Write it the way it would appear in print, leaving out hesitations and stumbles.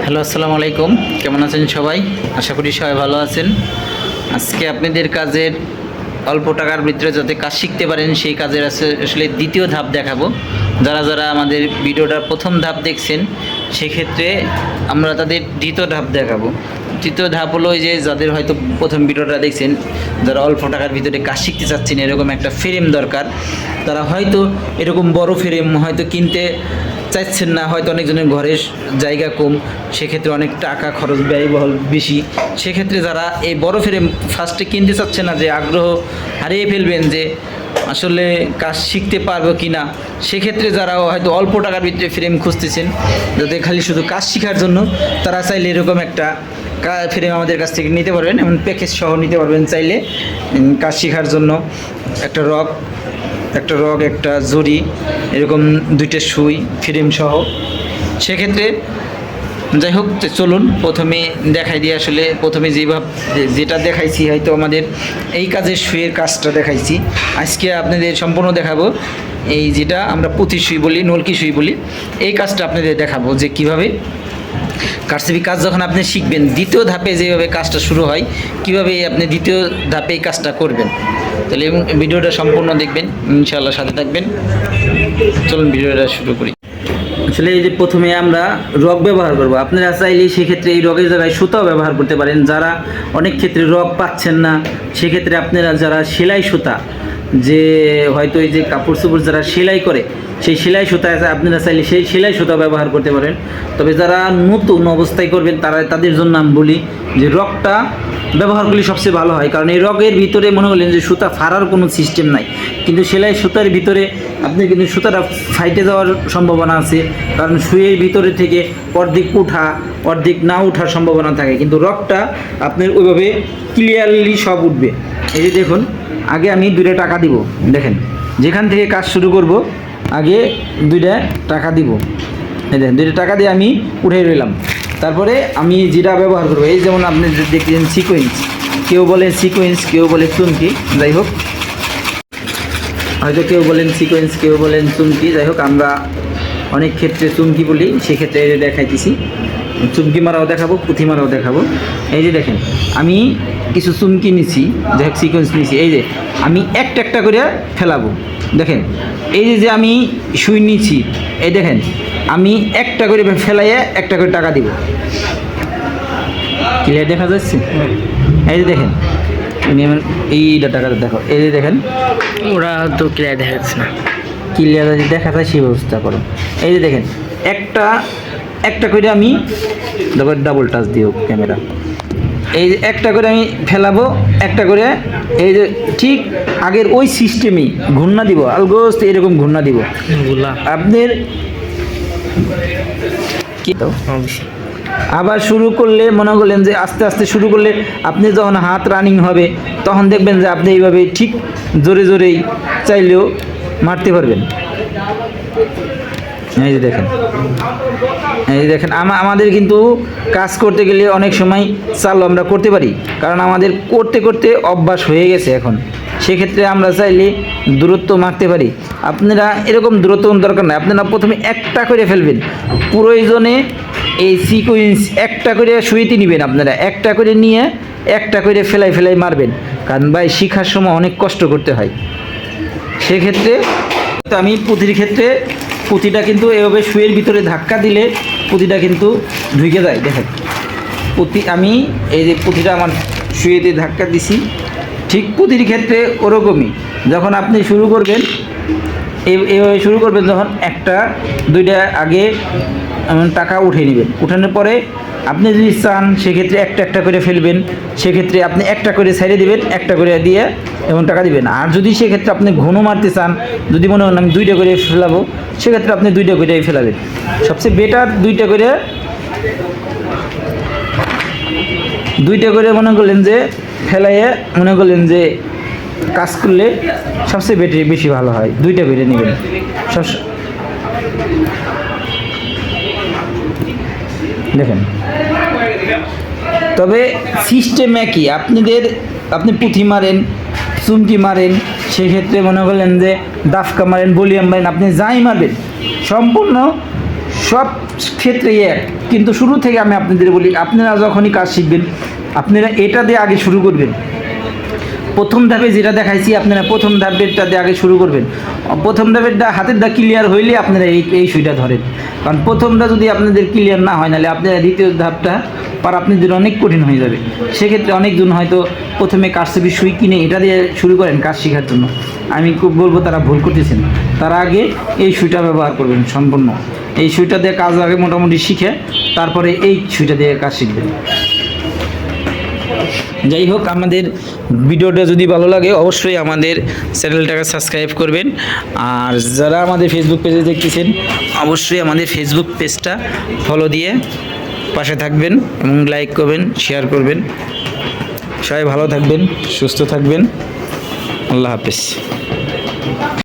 Hello, আসসালামু আলাইকুম। কেমন আছেন সবাই? আশা করি সবাই ভালো আছেন। আজকে আপনাদের কাজের অল্প টাকার ভিতরে যাতে কাজ শিখতে পারেন সেই কাজের আসলে দ্বিতীয় ধাপ দেখাবো। যারা যারা আমাদের ভিডিওটার প্রথম ধাপ দেখছেন সেক্ষেত্রে আমরা তাদের দ্বিতীয় ধাপ দেখাবো। তৃতীয় ধাপ হলো ওই যে যাদের হয়তো প্রথম ভিডিওটা দেখছেন, যারা অল্প টাকার ভিতরে কাজ শিখতে চাচ্ছেন, এরকম একটা ফ্রেম দরকার। তারা হয়তো এরকম বড় ফ্রেম হয়তো কিনতে চাইছেন না, হয়তো অনেকজনের ঘরের জায়গা কম, সেক্ষেত্রে অনেক টাকা খরচ ব্যয়বহুল বেশি। সেক্ষেত্রে যারা এই বড় ফ্রেম ফার্স্টে কিনতে চাচ্ছে না, যে আগ্রহ হারিয়ে ফেলবেন যে আসলে কাজ শিখতে পারবো কি না, সেক্ষেত্রে যারা হয়তো অল্প টাকার ভিতরে ফ্রেম খুঁজতেছেন যাতে খালি শুধু কাজ শেখার জন্য, তারা চাইলে এরকম একটা ফ্রেম আমাদের কাছ থেকে নিতে পারবেন। এমন প্যাকেজ সহ নিতে পারবেন চাইলে। কাজ শেখার জন্য একটা রক, একটা জড়ি, এরকম দুইটা সুই ফ্রেম সহ। সেক্ষেত্রে যাই হোক, চলুন প্রথমে দেখাই দিয়ে। আসলে প্রথমে যেটা দেখাইছি, হয়তো আমাদের এই কাজের সুইয়ের কাজটা দেখাইছি, আজকে আপনাদের সম্পূর্ণ দেখাবো এই যেটা আমরা পুঁথি সুই বলি, নলকি সুই বলি, এই কাজটা আপনাদের দেখাবো যে কীভাবে কারচুপি কাজ যখন আপনি শিখবেন, দ্বিতীয় ধাপে যেভাবে কাজটা শুরু হয়, কিভাবে আপনি দ্বিতীয় ধাপে এই কাজটা করবেন। তাহলে ভিডিওটা সম্পূর্ণ দেখবেন, ইনশাআল্লাহ সাথে থাকবেন। চলুন ভিডিওটা শুরু করি। আসলে এই যে প্রথমে আমরা রগ ব্যবহার করব, আপনারা চাইলে সেক্ষেত্রে এই রগের জায়গায় সুতাও ব্যবহার করতে পারেন। যারা অনেক ক্ষেত্রে রগ পাচ্ছেন না, সেক্ষেত্রে আপনারা যারা সেলাই সুতা, যে হয়তো এই যে কাপড় চোপড় যারা সেলাই করে, সেই সেলাই সুতা আপনারা চাইলে সেই সেলাই সুতা ব্যবহার করতে পারেন। তবে যারা নতুন অবস্থায় করবেন তাদের জন্য আমি বলি যে রগটা ব্যবহার করলে সবচেয়ে ভালো হয়। কারণ এই রগের ভিতরে মনে করলেন যে সুতা ফাড়ার কোনো সিস্টেম নাই, কিন্তু সেলাই সুতার ভিতরে আপনি কিন্তু সুতাটা ফাইটে যাওয়ার সম্ভাবনা আছে। কারণ সুইয়ের ভিতরে থেকে অর্ধেক উঠা অর্ধেক না ওঠার সম্ভাবনা থাকে, কিন্তু রগটা আপনার ওইভাবে ক্লিয়ারলি সব উঠবে। এই যে দেখুন, আগে আমি 2টা টাকা দিব। দেখেন, যেখান থেকে কাজ শুরু করব আগে 2টা টাকা দিব। এই দেখেন, 2টা টাকা দিয়ে আমি উঠে রইলাম। তারপরে আমি যেটা ব্যবহার করবো, এই যেমন আপনি দেখলেন সিকোয়েন্স, কেউ বলে সিকোয়েন্স, কেউ বলে চুমকি, যাই হোক, হয়তো কেউ বলেন সিকোয়েন্স, কেউ বলেন চুমকি, যাই হোক, আমরা অনেক ক্ষেত্রে চুমকি বলি। সেক্ষেত্রে দেখাইতেছি, চুমকি মারাও দেখাবো, পুঁথি মারাও দেখাবো। এই যে দেখেন, আমি কিছু চুমকি নিছি, যাই হোক সিকোয়েন্স নিছি। এই যে আমি একটা করে ফেলাবো। দেখেন, এই যে আমি সুই নিছি, এই দেখেন আমি একটা করে ফেলাইয়ে একটা করে টাকা দিব। ক্লিয়ার দেখা যাচ্ছে? এই যে দেখেন, এইটা টাকাটা দেখো, এই যে দেখেন, ওরা তো ক্লিয়ার দেখা যাচ্ছে না। ক্লিয়ার দেখা যায় সেই ব্যবস্থা করো। এই যে দেখেন, একটা করে আমি ডাবল টাচ দিও ক্যামেরা। এই যে একটা করে আমি ফেলাবো, একটা করে এই যে ঠিক আগের ওই সিস্টেমেই ঘূর্ণা দিব, আলগোস্ত এরকম ঘূর্ণা দিব আপনার। কি তো আবার শুরু করলে মনে করলেন যে আস্তে আস্তে শুরু করলে আপনি যখন হাত রানিং হবে, তখন দেখবেন যে আপনি এইভাবে ঠিক জোরে জোরেই চাইলেও মারতে পারবেন। এই যে দেখেন, আমাদের কিন্তু কাজ করতে গেলে অনেক সময় চালু আমরা করতে পারি, কারণ আমাদের করতে করতে অভ্যাস হয়ে গেছে এখন। সেক্ষেত্রে আমরা চাইলে দূরত্ব মারতে পারি। আপনারা এরকম দূরত্ব দরকার নাই, আপনারা প্রথমে একটা করে ফেলবেন। প্রয়োজনে এই সিকোয়েন্স একটা করে সুইতে নেবেন, আপনারা একটা করে নিয়ে একটা করে ফেলাই মারবেন। কারণ ভাই শেখার সময় অনেক কষ্ট করতে হয়। সেক্ষেত্রে তো আমি পুঁথির ক্ষেত্রে পুঁথিটা কিন্তু এভাবে সুইয়ের ভিতরে ধাক্কা দিলে পুঁথিটা কিন্তু ঢুকে যায়। দেখেন, আমি এই যে পুঁথিটা আমার সুইয়েতে ধাক্কা দিছি, ঠিক পুঁথির ক্ষেত্রে ওরকমই যখন আপনি শুরু করবেন, এইভাবে শুরু করবেন, যখন 1-2টা আগে টাকা উঠে নেবেন। উঠানোর পরে আপনি যদি চান সেক্ষেত্রে একটা করে ফেলবেন, সেক্ষেত্রে আপনি একটা করে ছেড়ে দেবেন, একটা করে দিয়ে এবং টাকা দিবেন। আর যদি সেক্ষেত্রে আপনি ঘন মারতে চান, যদি মনে করেন আমি 2টা করে ফেলাবো, সেক্ষেত্রে আপনি 2টা করে ফেলাবেন। সবচেয়ে বেটার 2টা করে মনে করলেন যে ফেলাইয়ে মনে করলেন যে কাজ করলে সবচেয়ে বেশি ভালো হয়। 2টা করে নেবেন সব। দেখেন, তবে সিস্টেম একই। আপনি পুঁথি মারেন, চুমকি মারেন, সেক্ষেত্রে মনে করলেন যে দাফকা মারেন, বলিয়াম মারেন, আপনি যাই মারবেন সম্পূর্ণ সব ক্ষেত্রেই এক, কিন্তু শুরু থেকে আমি আপনাদের বলি, আপনারা যখনই কাজ শিখবেন আপনারা এটা দিয়ে আগে শুরু করবেন। প্রথম ধাপে যেটা দেখাইছি আপনারা প্রথম ধাপেরটা দিয়ে আগে শুরু করবেন। প্রথম ধাপেরটা হাতেরটা ক্লিয়ার হইলে আপনারা এই সুইটা ধরেন, কারণ প্রথমটা যদি আপনাদের ক্লিয়ার না হয় নাহলে আপনারা দ্বিতীয় ধাপটা পার আপনাদের অনেক কঠিন হয়ে যাবে। সেক্ষেত্রে অনেকজন হয়তো প্রথমে কারচুপি সুই কিনে এটা দিয়ে শুরু করেন কাজ শেখার জন্য, আমি খুব বলবো তারা ভুল করতেছেন। তারা আগে এই সুইটা ব্যবহার করবেন সম্পূর্ণ, এই সুইটা দিয়ে কাজ আগে মোটামুটি শিখে তারপরে এই সুইটা দিয়ে কাজ শিখবেন। যাই হোক, আমাদের ভিডিওটা যদি ভালো লাগে অবশ্যই আমাদের চ্যানেলটাকে সাবস্ক্রাইব করবেন, আর যারা আমাদের ফেসবুক পেজে দেখতেছেন অবশ্যই আমাদের ফেসবুক পেজটা ফলো দিয়ে পাশে থাকবেন এবং লাইক করবেন, শেয়ার করবেন। সবাই ভালো থাকবেন, সুস্থ থাকবেন। আল্লাহ হাফেজ।